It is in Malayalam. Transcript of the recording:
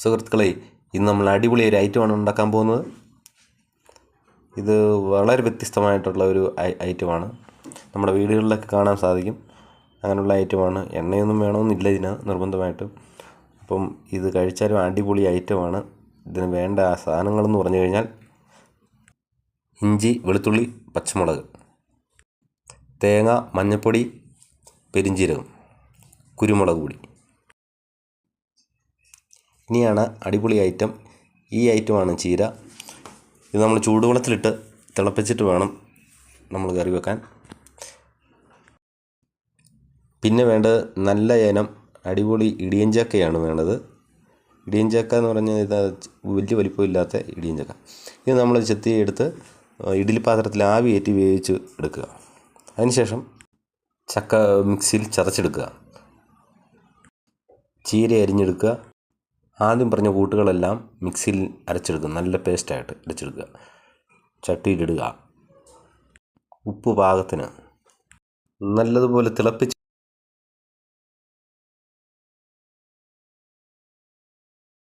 സുഹൃത്തുക്കളെ, ഇന്ന് നമ്മൾ അടിപൊളി ഒരു ഐറ്റമാണ് ഉണ്ടാക്കാൻ പോകുന്നത്. ഇത് വളരെ വ്യത്യസ്തമായിട്ടുള്ള ഒരു ഐറ്റമാണ്. നമ്മുടെ വീടുകളിലൊക്കെ കാണാൻ സാധിക്കും. അങ്ങനെയുള്ള ഐറ്റമാണ്. എണ്ണയൊന്നും വേണമെന്നില്ല ഇതിന് നിർബന്ധമായിട്ടും. അപ്പം ഇത് കഴിച്ചാലും അടിപൊളി ഐറ്റമാണ്. ഇതിന് വേണ്ട സാധനങ്ങളെന്ന് പറഞ്ഞു കഴിഞ്ഞാൽ ഇഞ്ചി, വെളുത്തുള്ളി, പച്ചമുളക്, തേങ്ങ, മഞ്ഞൾപ്പൊടി, പെരിഞ്ജീരകം, കുരുമുളക് പൊടി. ഇനിയാണ് അടിപൊളി ഐറ്റം. ഈ ഐറ്റമാണ് ചീര. ഇത് നമ്മൾ ചൂടുവെള്ളത്തിലിട്ട് തിളപ്പിച്ചിട്ട് വേണം നമ്മൾ കറി വെക്കാൻ. പിന്നെ വേണ്ടത് നല്ല ഇനം അടിപൊളി ഇടിയഞ്ചക്കയാണ് വേണ്ടത്. ഇടിയഞ്ചക്ക എന്ന് പറഞ്ഞാൽ ഇത് വലിയ വലിപ്പമില്ലാത്ത ഇടിയഞ്ചക്ക. ഇത് നമ്മൾ ചെത്തി എടുത്ത് ഇഡ്ഡലി പാത്രത്തിൽ ആവി കയറ്റി വേവിച്ച് എടുക്കുക. അതിനുശേഷം ചക്ക മിക്സിയിൽ ചതച്ചെടുക്കുക. ചീര അരിഞ്ഞെടുക്കുക. ആദ്യം പറഞ്ഞ കൂട്ടുകളെല്ലാം മിക്സിയിൽ അരച്ചെടുക്കുക. നല്ല പേസ്റ്റായിട്ട് അരച്ചെടുക്കുക. ചട്ടിയിലിടുക. ഉപ്പ് പാകത്തിന്. നല്ലതുപോലെ തിളപ്പിച്ച്